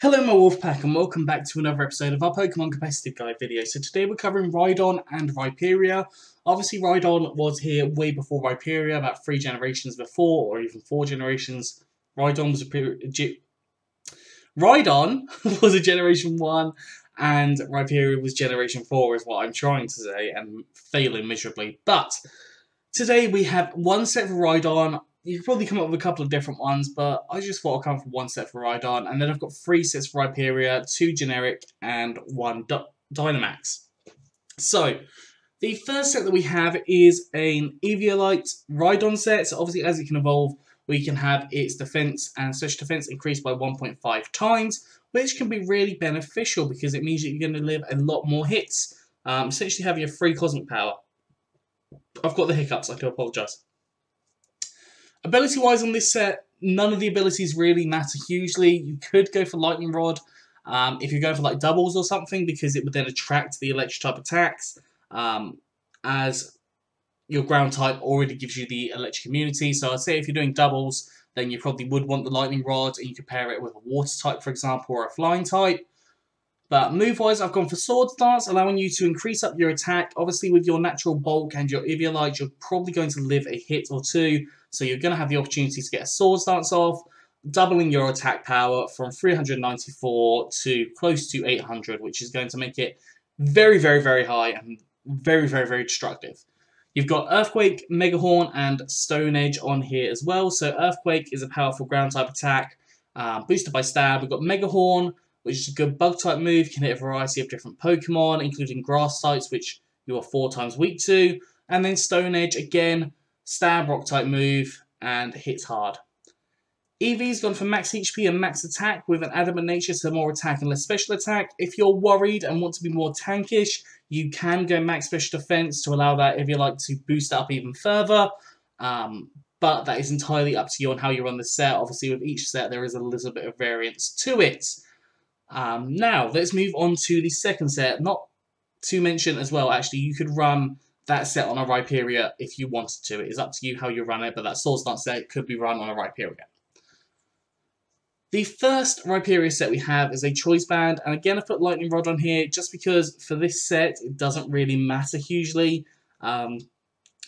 Hello my Wolfpack and welcome back to another episode of our Pokemon Competitive Guide video. So today we're covering Rhydon and Rhyperior. Obviously Rhydon was here way before Rhyperior, about 3 generations before, or even 4 generations. Rhydon was a Generation 1 and Rhyperior was Generation 4 is what I'm trying to say and failing miserably. But today we have one set for Rhydon. You could probably come up with a couple of different ones, but I just thought I'd come from one set for Rhydon, and then I've got 3 sets for Rhyperior, 2 generic, and 1 dynamax. So, the first set that we have is an Eviolite Rhydon set. So obviously, as it can evolve, we can have its defense and special defense increased by 1.5 times, which can be really beneficial because it means that you're going to live a lot more hits. Essentially having a free cosmic power. I've got the hiccups, I do apologise. Ability-wise on this set, none of the abilities really matter hugely. You could go for Lightning Rod if you're going for like doubles or something, because it would then attract the electric type attacks, as your ground type already gives you the electric immunity. So I'd say if you're doing doubles, then you probably would want the Lightning Rod, and you could pair it with a water type, for example, or a flying type. But move-wise, I've gone for Swords Dance, allowing you to increase up your attack. Obviously, with your natural bulk and your Eviolite, you're probably going to live a hit or two, so you're going to have the opportunity to get a Swords Dance off, doubling your attack power from 394 to close to 800, which is going to make it very, very, very high and very, very, very destructive. You've got Earthquake, Mega Horn, and Stone Edge on here as well. So Earthquake is a powerful ground-type attack, boosted by Stab. We've got Mega Horn, which is a good bug-type move, can hit a variety of different Pokemon, including grass types, which you are 4 times weak to. And then Stone Edge, again, Stab, Rock-type move, and hits hard. Eevee's gone for max HP and max attack with an adamant nature, so more attack and less special attack. If you're worried and want to be more tankish, you can go max special defense to allow that if you like to boost it up even further. But that is entirely up to you on how you run the set. Obviously, with each set, there is a little bit of variance to it. Now, let's move on to the second set. Not to mention as well, actually, you could run that set on a Rhyperior if you wanted to. It is up to you how you run it, but that Swords Dance set could be run on a Rhyperior. The first Rhyperior set we have is a Choice Band, and again I put Lightning Rod on here just because for this set it doesn't really matter hugely,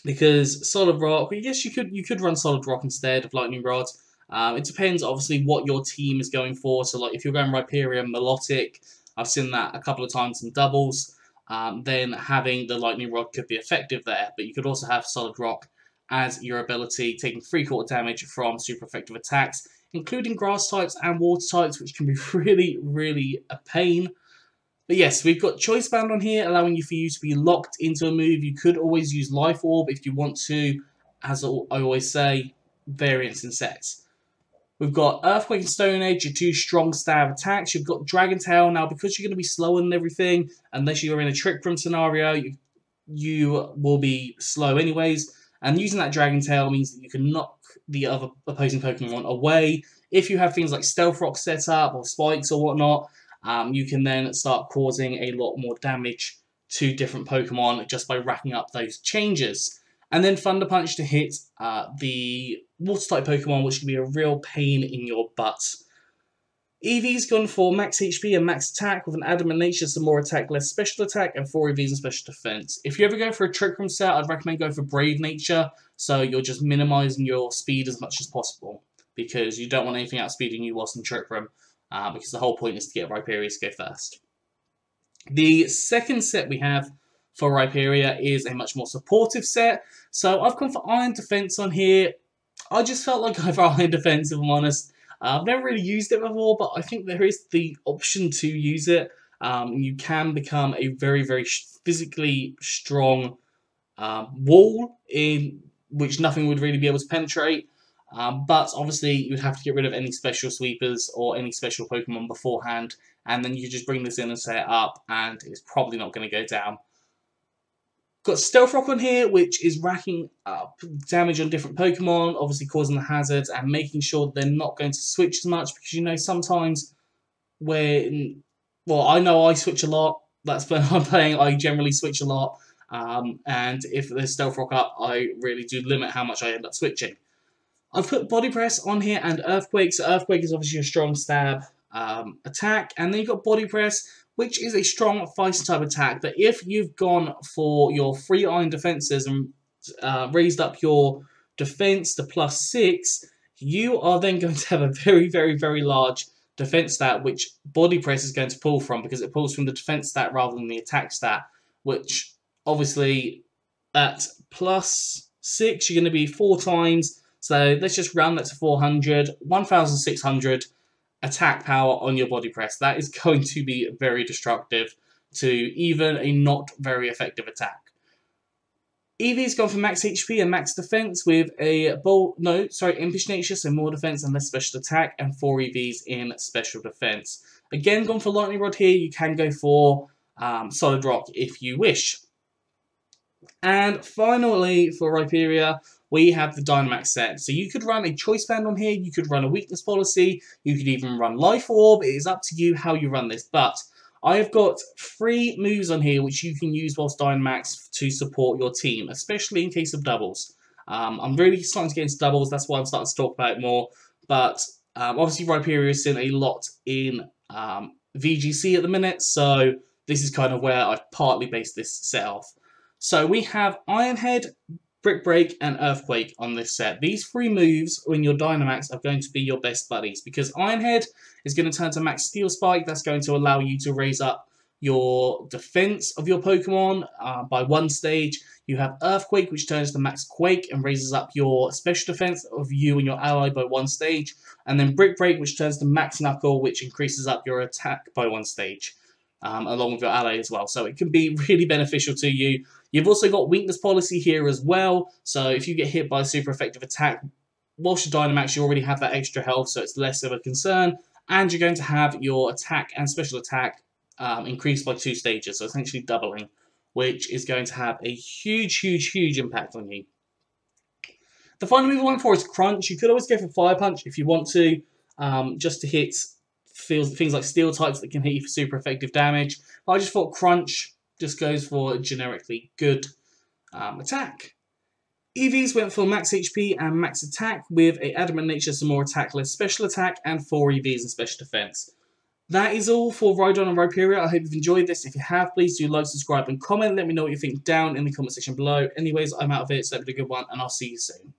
because Solid Rock, I guess you could run Solid Rock instead of Lightning Rod. It depends obviously what your team is going for, so like if you're going Rhyperior Melodic, I've seen that a couple of times in doubles, then having the Lightning Rod could be effective there, but you could also have Solid Rock as your ability, taking 3/4 damage from super effective attacks, including grass types and water types, which can be really, really a pain. But yes, we've got Choice Band on here, allowing you to be locked into a move. You could always use Life Orb if you want to, as I always say, variance in sets. We've got Earthquake and Stone Edge, your 2 strong stab attacks. You've got Dragon Tail. Now, because you're going to be slower than everything, unless you're in a Trick Room scenario, you will be slow anyways. And using that Dragon Tail means that you can knock the other opposing Pokemon away. If you have things like Stealth Rock set up or Spikes or whatnot, you can then start causing a lot more damage to different Pokemon just by racking up those changes. And then Thunder Punch to hit the Water-type Pokemon, which can be a real pain in your butt. Eevee's gone for max HP and max attack with an adamant nature, so more attack, less special attack, and 4 Eevees and special defense. If you ever go for a Trick Room set, I'd recommend going for Brave Nature, so you're just minimizing your speed as much as possible, because you don't want anything outspeeding you whilst in Trick Room, because the whole point is to get Rhyperior to go first. The second set we have for Rhyperior is a much more supportive set, so I've gone for Iron Defense on here. I just felt like going for Iron Defense, if I'm honest. I've never really used it before, but I think there is the option to use it. You can become a very, very physically strong wall in which nothing would really be able to penetrate. But obviously, you'd have to get rid of any special sweepers or any special Pokemon beforehand, and then you just bring this in and set it up, and it's probably not going to go down. Got Stealth Rock on here, which is racking up damage on different Pokemon, obviously causing the hazards and making sure they're not going to switch as much, because you know sometimes when, well, I know I switch a lot. That's when I'm playing, I generally switch a lot, and if there's Stealth Rock up, I really do limit how much I end up switching. I've put Body Press on here and Earthquake, so Earthquake is obviously a strong stab, attack, and then you've got body press, which is a strong feisty type attack. But if you've gone for your 3 iron defenses and raised up your defense to +6, you are then going to have a very, very, very large defense stat, which body press is going to pull from, because it pulls from the defense stat rather than the attack stat, which obviously at +6 you're going to be 4 times. So let's just round that to 400, 1,600 attack power on your body press. That is going to be very destructive to even a not very effective attack. Eevee's gone for max HP and max defense with a impish nature, so more defense and less special attack, and 4 EVs in special defense. Again, gone for lightning rod here. You can go for solid rock if you wish. And finally, for Rhyperior, we have the Dynamax set. So you could run a choice band on here, you could run a weakness policy, you could even run life orb. It is up to you how you run this, but I have got 3 moves on here which you can use whilst Dynamax to support your team, especially in case of doubles. I'm really starting to get into doubles, that's why I'm starting to talk about it more. But obviously Rhyperior is in a lot in VGC at the minute, so this is kind of where I've partly based this set off. So we have Iron Head, Brick Break, and Earthquake on this set. These 3 moves in your Dynamax are going to be your best buddies, because Iron Head is going to turn to max Steel Spike. That's going to allow you to raise up your defense of your Pokemon by 1 stage. You have Earthquake, which turns to max Quake and raises up your special defense of you and your ally by 1 stage. And then Brick Break, which turns to max Knuckle, which increases up your attack by 1 stage. Along with your ally as well. So it can be really beneficial to you. You've also got weakness policy here as well. So if you get hit by a super effective attack, whilst you're Dynamax, you already have that extra health, so it's less of a concern. And you're going to have your attack and special attack increased by 2 stages, so essentially doubling, which is going to have a huge, huge, huge impact on you. The final move I went for is Crunch. You could always go for Fire Punch if you want to, just to hit things like steel types that can hit you for super effective damage. But I just thought Crunch just goes for a generically good attack. Eevees went for max HP and max attack with a adamant nature, some more attack, less special attack, and 4 EVs in special defense. That is all for Rhydon and Rhyperior. I hope you've enjoyed this. If you have, please do like, subscribe, and comment. Let me know what you think down in the comment section below. Anyways, I'm out of it, so have a good one, and I'll see you soon.